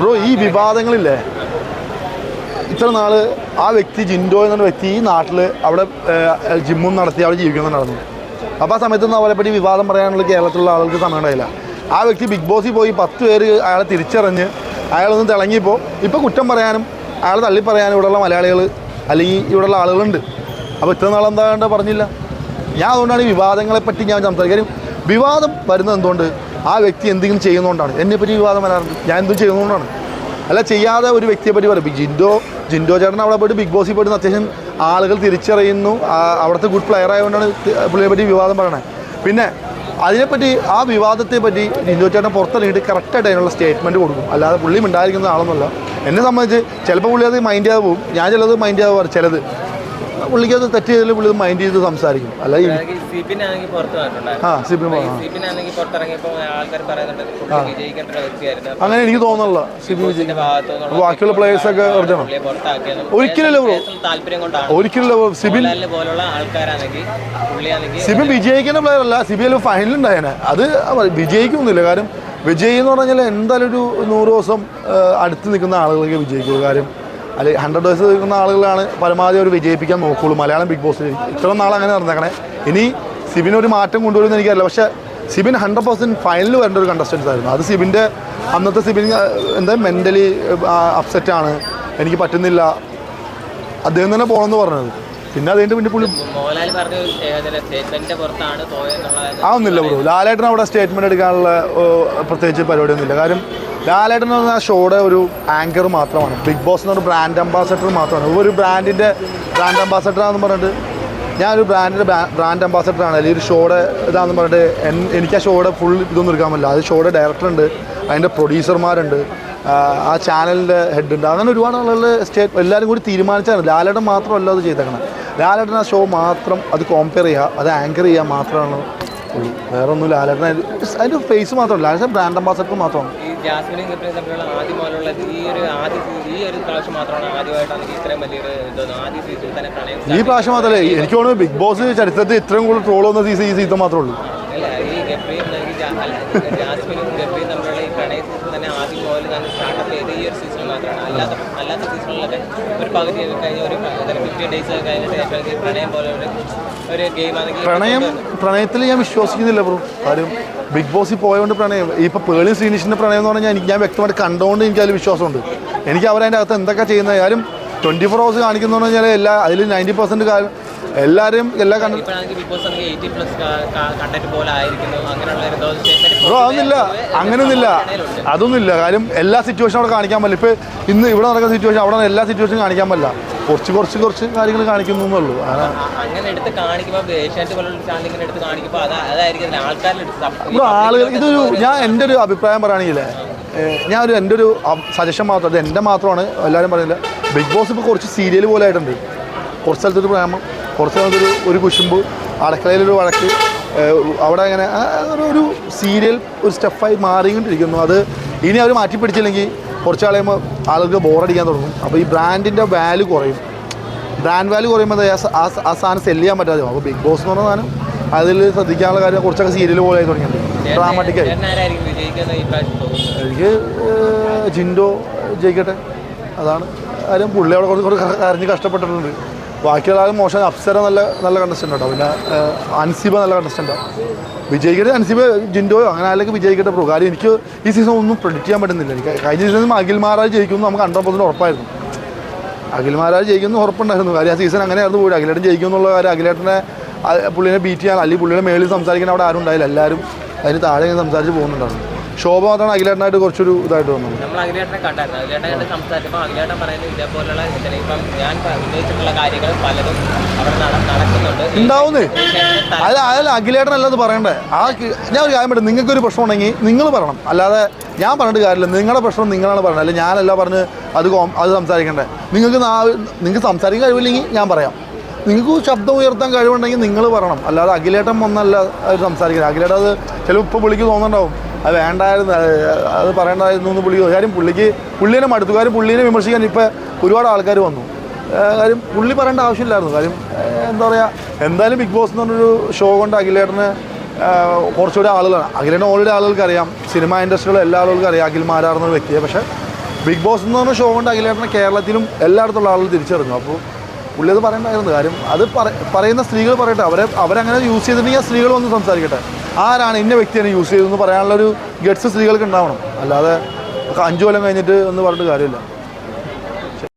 Bro ഈ വിവാദങ്ങളില്ലേ ഇത്ര നാൾ ആ വ്യക്തി ജിൻഡോ എന്ന വ്യക്തി ഈ നാട്ടിൽ അവിടെ ജിമ്മും നടത്തി അവിടെ ജീവിക്കുന്നുണ്ടായിരുന്നു. അപ്പോൾ ആ സമയത്തൊന്നും അവരെപ്പറ്റി വിവാദം പറയാനുള്ള കേരളത്തിലുള്ള ആളുകൾക്ക് സമയം ഉണ്ടായില്ല. ആ വ്യക്തി ബിഗ് ബോസിൽ പോയി 10 പേര് അയാളെ തിരിച്ചറിഞ്ഞ് അയാളൊന്ന് തിളങ്ങിയപ്പോൾ ഇപ്പോൾ കുറ്റം പറയാനും അയാൾ തള്ളി പറയാനും ഇവിടെയുള്ള മലയാളികൾ അല്ലെങ്കിൽ ഇവിടെയുള്ള ആളുകളുണ്ട്. അപ്പോൾ ഇത്ര നാളെന്താ പറഞ്ഞില്ല. ഞാൻ അതുകൊണ്ടാണ് ഈ വിവാദങ്ങളെപ്പറ്റി ഞാൻ സംസാരിക്കാനും. വിവാദം വരുന്നത് എന്തുകൊണ്ട് ആ വ്യക്തി എന്തെങ്കിലും ചെയ്യുന്നതുകൊണ്ടാണ്. എന്നെപ്പറ്റി വിവാദം വരാറുണ്ട്, ഞാൻ എന്തും ചെയ്യുന്നതുകൊണ്ടാണ്. അല്ല ചെയ്യാതെ ഒരു വ്യക്തിയെ പറ്റി പറയും. ജിൻഡോ ചേട്ടൻ അവിടെ പോയിട്ട് ബിഗ് ബോസിൽ പോയിട്ട് അത്യാവശ്യം ആളുകൾ തിരിച്ചറിയുന്നു, അവിടുത്തെ ഗുഡ് പ്ലെയർ ആയതുകൊണ്ടാണ് പുള്ളിയെ പറ്റി വിവാദം പറയണത്. പിന്നെ അതിനെപ്പറ്റി ആ വിവാദത്തെ പറ്റി ജിൻഡോ ചേട്ടൻ പുറത്തിറങ്ങിയിട്ട് കറക്റ്റായിട്ട് അതിനുള്ള സ്റ്റേറ്റ്മെൻറ്റ് കൊടുക്കും. അല്ലാതെ പുള്ളി ഉണ്ടായിരിക്കുന്ന ആളൊന്നുമല്ല. എന്നെ സംബന്ധിച്ച് ചിലപ്പോൾ പുള്ളി അത് മൈൻഡ് ചെയ്യാതെ പോകും, ഞാൻ ചിലത് മൈൻഡ് ചെയ്യാതെ പറയും. ചിലത് പുള്ളിക്ക് അത് തെറ്റ് ചെയ്തതിൽ പുള്ളി മൈൻഡ് ചെയ്ത് സംസാരിക്കും. അല്ല അങ്ങനെ എനിക്ക് തോന്നുന്നില്ല. സിബി ബാക്കിയുള്ള പ്ലേയേഴ്സൊക്കെ ഒരിക്കലല്ലോ സിബി വിജയിക്കുന്ന പ്ലെയർ അല്ല. സിബിയിൽ ഫൈനലുണ്ടായേനെ, അത് വിജയിക്കൊന്നുമില്ല. കാര്യം വിജയ് എന്ന് പറഞ്ഞാൽ എന്തായാലും ഒരു 100 ദിവസം അടുത്ത് നിൽക്കുന്ന ആളുകൾക്ക് വിജയിക്കുള്ളൂ. കാര്യം അല്ലെ 100 ഡേയ്സ് നിൽക്കുന്ന ആളുകളാണ് പരമാവധി അവർ വിജയിപ്പിക്കാൻ നോക്കുള്ളൂ മലയാളം ബിഗ് ബോസിൽ. ഇത്ര നാൾ അങ്ങനെ നടന്നേക്കണേ. ഇനി സിബിനൊരു മാറ്റം കൊണ്ടുവരുമെന്ന് എനിക്കറിയില്ല. പക്ഷേ സിബിൻ 100% ഫൈനലിൽ വരേണ്ട ഒരു കണ്ടസ്റ്റൻസ് ആയിരുന്നു. അത് സിബിൻ്റെ അന്നത്തെ സിബിൻ എന്താ മെൻ്റലി അപ്സെറ്റാണ്, എനിക്ക് പറ്റുന്നില്ല, അദ്ദേഹം തന്നെ പോകണമെന്ന് പറഞ്ഞത്. പിന്നെ അതുകൊണ്ട് പിന്നെ പുള്ളി അതൊന്നുമില്ല ബ്രോ. ലാലേട്ടൻ അവിടെ സ്റ്റേറ്റ്മെൻറ്റ് എടുക്കാനുള്ള പ്രത്യേകിച്ച് പരിപാടിയൊന്നുമില്ല. കാര്യം ലാലേട്ടൻ എന്ന് പറഞ്ഞാൽ ഷോയുടെ ഒരു ആങ്കർ മാത്രമാണ്. ബിഗ് ബോസ് എന്ന് പറഞ്ഞ ബ്രാൻഡ് അംബാസഡർ മാത്രമാണ്. ഒരു ബ്രാൻഡിൻ്റെ ബ്രാൻഡ് അംബാസഡറാണെന്ന് പറഞ്ഞിട്ട് ഞാനൊരു ബ്രാൻഡിൻ്റെ ബ്രാൻഡ് അംബാസഡറാണ്, അല്ലെങ്കിൽ ഒരു ഷോയുടെ ഇതാണെന്ന് പറഞ്ഞിട്ട് എനിക്ക് ആ ഷോയുടെ ഫുൾ ഇതൊന്നും എടുക്കാൻ പറ്റില്ല. അത് ഷോയുടെ ഡയറക്ടറുണ്ട്, അതിൻ്റെ പ്രൊഡ്യൂസർമാരുണ്ട്, ആ ചാനലിൻ്റെ ഹെഡ് ഉണ്ട്, അങ്ങനെ ഒരുപാട് ആളുകൾ എല്ലാവരും കൂടി തീരുമാനിച്ചാണ്. ലാലേട്ടൻ മാത്രമല്ല അത് ചെയ്തേക്കണം. ലാലേട്ടൻ ആ ഷോ മാത്രം അത് കോമ്പയർ ചെയ്യുക, അത് ആങ്കർ ചെയ്യുക മാത്രമാണ് ഉള്ളൂ. വേറെ ഒന്നും ലാലേട്ടൻ അതിൻ്റെ ഫേസ് മാത്രമല്ല, ലാലേട്ടൻ ബ്രാൻഡ് അംബാസഡർ മാത്രമാണ്. ഈ പ്രാവശ്യം മാത്രമല്ലേ എനിക്ക് തോന്നുന്നു ബിഗ് ബോസ് ചരിത്രത്തിൽ ഇത്രയും കൂടുതൽ ട്രോൾ വന്ന ഈ സീസൺ മാത്രമേ ഉള്ളൂ. പ്രണയത്തിൽ ഞാൻ വിശ്വസിക്കുന്നില്ല ബ്രോ. കാര്യം ബിഗ് ബോസിൽ പോയതുകൊണ്ട് പ്രണയം, ഇപ്പോൾ പേളി ശ്രീനിഷിൻ്റെ പ്രണയം എന്ന് പറഞ്ഞാൽ ഞാൻ വ്യക്തമായിട്ട് കണ്ടുകൊണ്ട് എനിക്ക് അതിൽ വിശ്വാസമുണ്ട്. എനിക്ക് അവരതിൻ്റെ അകത്ത് എന്തൊക്കെ ചെയ്യുന്നത്, കാര്യം 24 hours കാണിക്കുന്നതെന്ന് പറഞ്ഞാൽ അതിൽ 90% കാര്യം എല്ലാവരും എല്ലാ ബ്രോ അതൊന്നുമില്ല. കാര്യം എല്ലാ സിറ്റുവേഷനും അവിടെ കാണിക്കാൻ പറ്റില്ല. ഇപ്പോൾ ഇന്ന് ഇവിടെ നടക്കുന്ന സിറ്റുവേഷൻ അവിടെ എല്ലാ സിറ്റുവേഷനും കാണിക്കാൻ പറ്റില്ല. കുറച്ച് കാര്യങ്ങൾ കാണിക്കുന്നു എന്നുള്ളൂ. ബ്രോ ആളുകൾ ഇതൊരു ഞാൻ എൻ്റെ ഒരു അഭിപ്രായം പറയുകയാണെങ്കിൽ എൻ്റെ ഒരു സജഷൻ മാത്രം, അത് എൻ്റെ മാത്രമാണ്, എല്ലാവരും പറയുന്നില്ല. ബിഗ് ബോസ് ഇപ്പോൾ കുറച്ച് സീരിയൽ പോലെ ആയിട്ടുണ്ട്. കുറച്ച് സ്ഥലത്തൊരു പ്രേമം, കുറച്ച് സ്ഥലത്തൊരു ഒരു കുശുമ്പ്, അടുക്കളയിലൊരു വഴക്ക്, അവിടെ അങ്ങനെ ഒരു സീരിയൽ ഒരു സ്റ്റെപ്പായി മാറിക്കൊണ്ടിരിക്കുന്നു. അത് ഇനി അവർ മാറ്റിപ്പിടിച്ചില്ലെങ്കിൽ കുറച്ച് കഴിയുമ്പോൾ ആളുകൾക്ക് ബോറടിക്കാൻ തുടങ്ങും. അപ്പോൾ ഈ ബ്രാൻഡിൻ്റെ വാല്യൂ കുറയും. ബ്രാൻഡ് വാല്യൂ കുറയുമ്പോൾ ആ സാധനം സെല്ല് ചെയ്യാൻ പറ്റാതെ. അപ്പോൾ ബിഗ് ബോസ് എന്ന് പറഞ്ഞ സാധനം അതിൽ ശ്രദ്ധിക്കാനുള്ള കാര്യം കുറച്ചൊക്കെ സീരിയൽ പോലെ ആയി തുടങ്ങിയിട്ടുണ്ട്, ഡ്രാമാറ്റിക്കായി. എനിക്ക് ജിൻഡോ ജയിക്കട്ടെ, അതാണ് കാര്യം. പുള്ളി അവിടെ കുറച്ച് കരഞ്ഞ് കഷ്ടപ്പെട്ടിട്ടുണ്ട്. ബാക്കിയുള്ള ആളും മോശം. അപ്സര നല്ല കണ്ടസ്റ്റൻ്റ് കേട്ടോ. പിന്നെ അൻസിബ നല്ല കണ്ടസ്റ്റൻ്റാണ്. വിജയിക്കട്ടെ അൻസിബ, ജിൻഡോയോ അങ്ങനെ ആരെങ്കിലും വിജയിക്കട്ടെ ബ്രോ. കാര്യം എനിക്ക് ഈ സീസൺ ഒന്നും പ്രെഡിക്റ്റ് ചെയ്യാൻ പറ്റുന്നില്ല. എനിക്ക് കഴിഞ്ഞ സീസണിൽ അഖിൽ മഹാരാജ് ജയിക്കുമെന്ന് നമുക്ക് 100% ഉറപ്പായിരുന്നു. അഖിൽ മഹാരാജ് ജയിക്കുമെന്ന് ഉറപ്പുണ്ടായിരുന്നു. കാര്യം ആ സീസൺ അങ്ങനെയായിരുന്നു പോയി. അഖിലേട്ടൻ ജയിക്കുമെന്നുള്ള കാര്യം, അഖിലേട്ടനെ പുള്ളിനെ ബീറ്റ് ചെയ്യാൻ അല്ലെങ്കിൽ പുള്ളിയുടെ മേളിൽ സംസാരിക്കാൻ അവിടെ ആരും ഉണ്ടായില്ല. എല്ലാവരും അതിന് താഴെ സംസാരിച്ച് പോകുന്നുണ്ടായിരുന്നു. ശോഭ മാത്രമാണ് അഖിലേട്ടനായിട്ട് കുറച്ചൊരു ഇതായിട്ട് വന്നത്. ഉണ്ടാവുന്നേ അതല്ല അഖിലേട്ടനല്ലത് പറയണ്ടേ. ഞാൻ ഒരു കാര്യം പറ്റും, നിങ്ങൾക്കൊരു പ്രശ്നം ഉണ്ടെങ്കിൽ നിങ്ങൾ പറയണം, അല്ലാതെ ഞാൻ പറഞ്ഞിട്ട് കാര്യമില്ല. നിങ്ങളുടെ പ്രശ്നം നിങ്ങളാണ് പറയുന്നത്, അല്ലെങ്കിൽ ഞാനല്ല പറഞ്ഞ് അത് സംസാരിക്കണ്ടേ. നിങ്ങൾക്ക് സംസാരിക്കാൻ കഴിവില്ലെങ്കിൽ ഞാൻ പറയാം. നിങ്ങൾക്ക് ശബ്ദം ഉയർത്താൻ കഴിവുണ്ടെങ്കിൽ നിങ്ങൾ പറയണം, അല്ലാതെ അഖിലേട്ടൻ വന്നല്ല അത് സംസാരിക്കുന്നത്. അഖിലേട്ടൻ അത് ചിലപ്പോൾ ഇപ്പോൾ പുള്ളിക്ക് തോന്നുന്നുണ്ടാവും അത് വേണ്ടായിരുന്നു, അത് പറയേണ്ടായിരുന്നു എന്ന് കാര്യം പുള്ളിനെ മടുത്തു. കാര്യം പുള്ളീനെ വിമർശിക്കാൻ ഇപ്പോൾ ഒരുപാട് ആൾക്കാർ വന്നു. കാര്യം പുള്ളി പറയേണ്ട ആവശ്യമില്ലായിരുന്നു. കാര്യം എന്താ പറയുക, എന്തായാലും ബിഗ് ബോസ് എന്ന് പറഞ്ഞൊരു ഷോ കൊണ്ട് അഖിലേട്ടന് കുറച്ചുകൂടി ആളുകളാണ്. അഖിലേട്ടൻ ഓൾറെഡി ആളുകൾക്ക് അറിയാം, സിനിമ ഇൻഡസ്ട്രിയിലുള്ള എല്ലാ ആളുകൾക്കും അറിയാം അഖിൽ മാരാർന്നൊരു വ്യക്തിയെ. പക്ഷേ ബിഗ് ബോസ് എന്ന് പറഞ്ഞ ഷോ കൊണ്ട് അഖിലേട്ടനെ കേരളത്തിലും എല്ലായിടത്തുള്ള ആളുകൾ തിരിച്ചറിഞ്ഞു. അപ്പോൾ പുള്ളി അത് പറയേണ്ടായിരുന്നു. കാര്യം അത് പറയുന്ന സ്ത്രീകൾ പറയട്ടെ, അവരങ്ങനെ യൂസ് ചെയ്തിട്ടുണ്ടെങ്കിൽ ആ സ്ത്രീകൾ വന്ന് സംസാരിക്കട്ടെ. ആരാണ് ഇന്ന വ്യക്തിയാണ് യൂസ് ചെയ്തതെന്ന് പറയാനുള്ളൊരു ഗട്ട്സ് സ്ത്രീകൾക്ക് ഉണ്ടാവണം. അല്ലാതെ 5 കൊല്ലം കഴിഞ്ഞിട്ട് എന്ന് പറഞ്ഞിട്ട് കാര്യമില്ല.